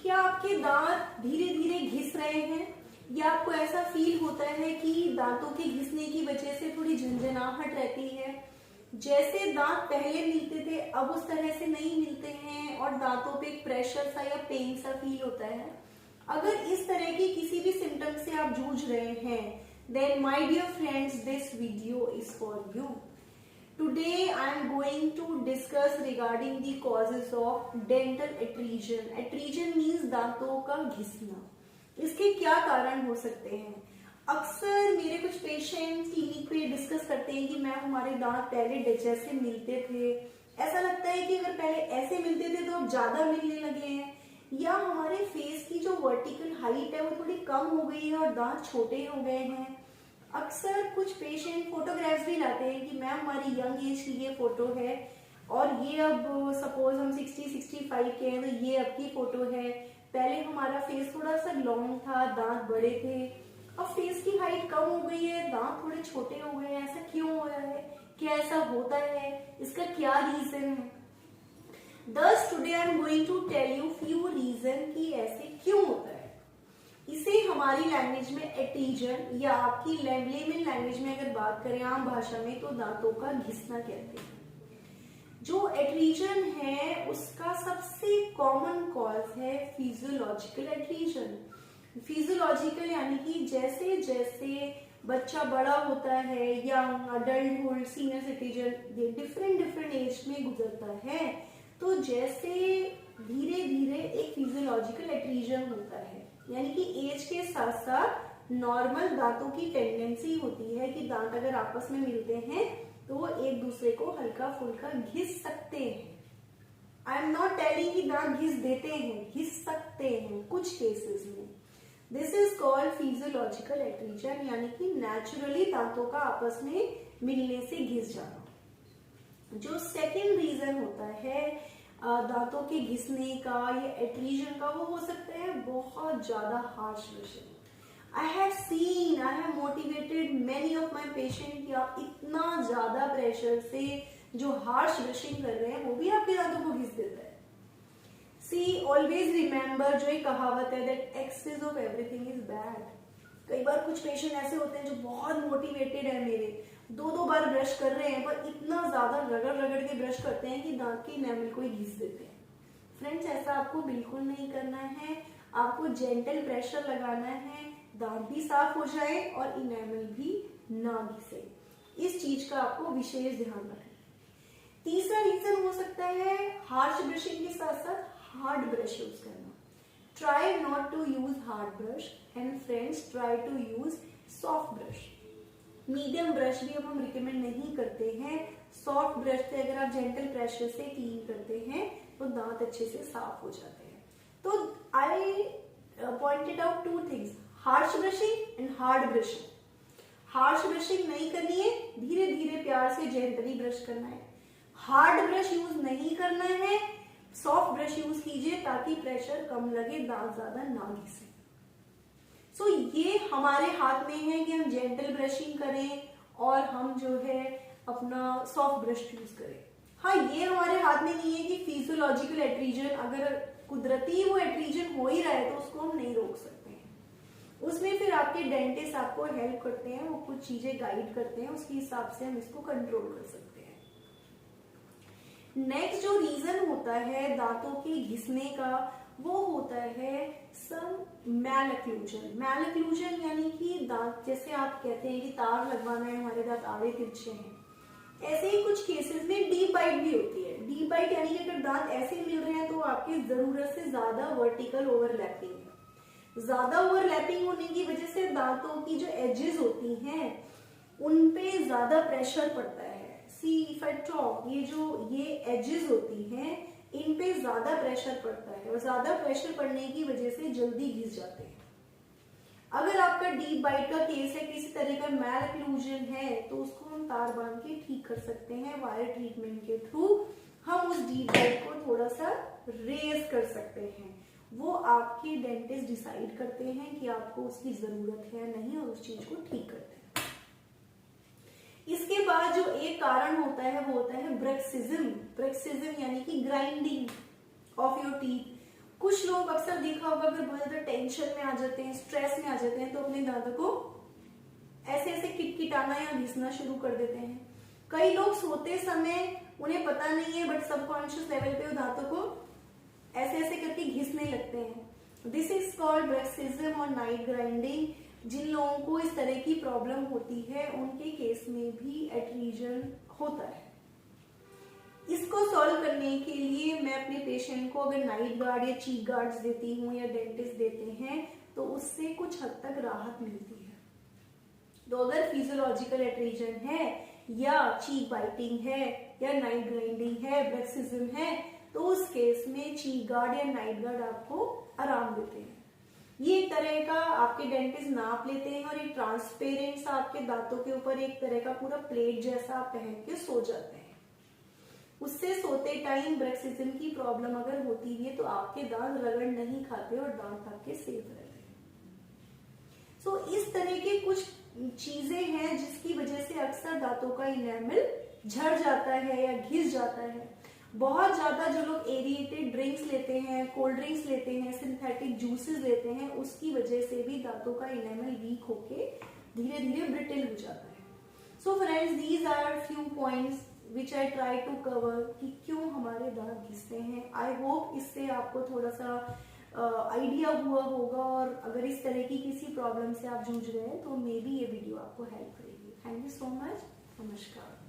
क्या आपके दांत धीरे धीरे घिस रहे हैं या आपको ऐसा फील होता है कि दांतों के घिसने की वजह से थोड़ी झंझनाहट रहती है? जैसे दांत पहले मिलते थे अब उस तरह से नहीं मिलते हैं और दांतों पे एक प्रेशर सा या पेन सा फील होता है। अगर इस तरह की किसी भी सिम्टम से आप जूझ रहे हैं, then my dear friends, this video is for you. Today I am going to discuss regarding the causes of dental adhesion. Adhesion means दांतों का घिसना। इसके क्या कारण हो सकते हैं? अक्सर मेरे कुछ पेशेंट क्लिनिक पे डिस्कस करते हैं कि मैम हमारे दांत पहले जैसे मिलते थे, ऐसा लगता है कि अगर पहले ऐसे मिलते थे तो अब ज्यादा मिलने लगे हैं, या हमारे फेस की जो वर्टिकल हाइट है वो थोड़ी कम हो गई है और दांत छोटे हो गए हैं। अक्सर कुछ पेशेंट फोटोग्राफ्स भी लाते हैं कि मैम हमारी यंग एज की ये फोटो है और ये अब सपोज हम 60-65 के हैं तो ये अब की फोटो है। पहले हमारा फेस थोड़ा सा लॉन्ग था, दांत बड़े थे, अब फेस की हाइट कम हो गई है, दांत थोड़े छोटे हो गए हैं। ऐसा क्यों हो रहा है? क्या ऐसा होता है? इसका क्या रीजन है? Thus today I am going to tell you few reason कि ऐसे क्यों होता है। इसे हमारी लैंग्वेज में एडहीजन या आपकी लेमन लैंग्वेज में अगर बात करें आम भाषा में तो दांतों का घिसना कहते हैं। जो एडहीजन है उसका सबसे कॉमन कॉज है फिजियोलॉजिकल एडहीजन। फिजियोलॉजिकल यानी कि जैसे जैसे बच्चा बड़ा होता है या adulthood, senior citizen, different age में गुजरता है तो जैसे धीरे धीरे एक फिजियोलॉजिकल एडहीजन होता है, यानी कि एज के साथ साथ नॉर्मल दांतों की टेंडेंसी होती है कि दांत अगर आपस में मिलते हैं तो वो एक दूसरे को हल्का फुल्का घिस सकते हैं। आई एम नॉट टेलिंग कि दांत घिस देते हैं, घिस सकते हैं कुछ केसेस में। This is called physiological adhesion, यानी कि नेचुरली दांतों का आपस में मिलने से घिस जाना। जो सेकेंड रीजन होता है दांतों के घिसने का या एडहीजन का, वो हो सकता है बहुत ज्यादा harsh brushing. I have motivated many of my patient कि आप इतना ज्यादा प्रेशर से जो हार्श ब्रशिंग कर रहे हैं वो भी आपके दांतों को घिस देता है। सी ऑलवेज रिमेंबर, जो एक कहावत है that excess of everything is bad. कई बार कुछ पेशेंट ऐसे होते हैं जो बहुत मोटिवेटेड है, मेरे दो बार ब्रश कर रहे हैं पर इतना ज्यादा रगड़ के ब्रश करते हैं कि दांत की इनेमल को ही घिस देते हैं। फ्रेंड्स, ऐसा आपको बिल्कुल नहीं करना है। आपको जेंटल प्रेशर लगाना है, दांत भी साफ हो जाए और इनेमल भी ना घिसे। इस चीज का आपको विशेष ध्यान रखें। तीसरा रीजन हो सकता है हार्श ब्रशिंग के साथ साथ हार्ड ब्रश यूज करना। Try not to use hard brush and friends try to use soft brush. Medium brush भी अब हम रिकमेंड नहीं करते हैं। सॉफ्ट ब्रश से अगर आप जेंटल प्रेशर से क्लीन करते हैं तो दांत अच्छे से साफ हो जाते हैं। तो आई pointed out two things, harsh brushing and hard brushing. Harsh brushing नहीं करनी है, धीरे धीरे प्यार से जेंटली ब्रश करना है। हार्ड ब्रश यूज नहीं करना है, सॉफ्ट ब्रश यूज कीजिए ताकि प्रेशर कम लगे, दांत ज्यादा ना घिसे। सो ये हमारे हाथ में है कि हम जेंटल ब्रशिंग करें और हम जो है अपना सॉफ्ट ब्रश यूज करें। हाँ, ये हमारे हाथ में नहीं है कि फिजियोलॉजिकल एडहीजन, अगर कुदरती वो एडहीजन हो ही रहा है तो उसको हम नहीं रोक सकते हैं। उसमें फिर आपके डेंटिस्ट आपको हेल्प करते हैं, वो कुछ चीजें गाइड करते हैं, उसके हिसाब से हम इसको कंट्रोल कर सकते हैं। नेक्स्ट जो रीजन होता है दांतों के घिसने का वो होता है सम मैलक्लूजन। मैलक्लूजन यानी कि दांत, जैसे आप कहते हैं कि तार लगवाना है, हमारे दांत आड़े तिरछे हैं, ऐसे ही कुछ केसेस में डीप बाइट भी होती है। डीप बाइट यानी कि अगर दांत ऐसे मिल रहे हैं तो आपकी जरूरत से ज्यादा वर्टिकल ओवरलैपिंग है। ज्यादा ओवरलैपिंग होने की वजह से दांतों की जो एजेस होती हैं उन पे ज्यादा प्रेशर पड़ता है। सी इफ आई टॉक, ये एजेस होती हैं इन पे ज्यादा प्रेशर पड़ता है और ज्यादा प्रेशर पड़ने की वजह से जल्दी घिस जाते हैं। अगर आपका डीप बाइट का केस है, किसी तरह का मैलक्लूजन है, तो उसको हम तार बांध के ठीक कर सकते हैं। वायर ट्रीटमेंट के थ्रू हम उस डीप बाइट को थोड़ा सा रेज कर सकते हैं। वो आपके डेंटिस्ट डिसाइड करते हैं कि आपको उसकी जरूरत है नहीं और उस चीज को ठीक करते हैं। इसके बाद जो एक कारण होता है वो होता है ब्रक्सिज्म। ब्रक्सिज्म यानी कि ग्राइंडिंग ऑफ योर टीथ। कुछ लोग अक्सर देखा होगा अगर बहुत ज्यादा टेंशन में आ जाते हैं, स्ट्रेस में आ जाते हैं, तो अपने दांतों को ऐसे ऐसे किटकिटाना या घिसना शुरू कर देते हैं। कई लोग सोते समय उन्हें पता नहीं है बट सबकॉन्शियस लेवल पे वो दांतों को ऐसे ऐसे करके घिसने लगते हैं। दिस इज कॉल्ड ब्रैक्सिज्म और नाइट ग्राइंडिंग। जिन लोगों को इस तरह की प्रॉब्लम होती है उनके केस में भी एट्रीजन होता है। इसको सॉल्व करने के लिए मैं अपने पेशेंट को अगर नाइट गार्ड या चीक गार्ड्स देती हूँ या डेंटिस्ट देते हैं तो उससे कुछ हद तक राहत मिलती है। तो अगर फिजियोलॉजिकल एट्रीजन है या चीक बाइटिंग है या नाइट ग्राइंडिंग है, ब्रैक्सिज्म है, तो उस केस में चीक गार्ड या नाइट गार्ड आपको आराम देते हैं। ये एक तरह का आपके डेंटिस्ट नाप लेते हैं और एक ट्रांसपेरेंट सा आपके दांतों के ऊपर एक तरह का पूरा प्लेट जैसा आप पहन के सो जाते हैं। उससे सोते टाइम ब्रैक्सिज्म की प्रॉब्लम अगर होती है तो आपके दांत रगड़ नहीं खाते और दांत आपके सेफ रहते हैं। सो इस तरह के कुछ चीजें हैं जिसकी वजह से अक्सर दांतों का इनेमल झड़ जाता है या घिस जाता है। बहुत ज्यादा जो लोग एरिएटेड ड्रिंक्स लेते हैं, कोल्ड ड्रिंक्स लेते हैं, सिंथेटिक जूसेस लेते हैं, उसकी वजह से भी दांतों का इनेमल वीक होके धीरे धीरे ब्रिटल हो जाता है। So friends, these are few points which I try to cover कि क्यों हमारे दांत घिसते हैं। आई होप इससे आपको थोड़ा सा आइडिया हुआ होगा और अगर इस तरह की किसी प्रॉब्लम से आप जूझ रहे हैं तो मे बी ये वीडियो आपको हेल्प करेगी। Thank you so much. नमस्कार।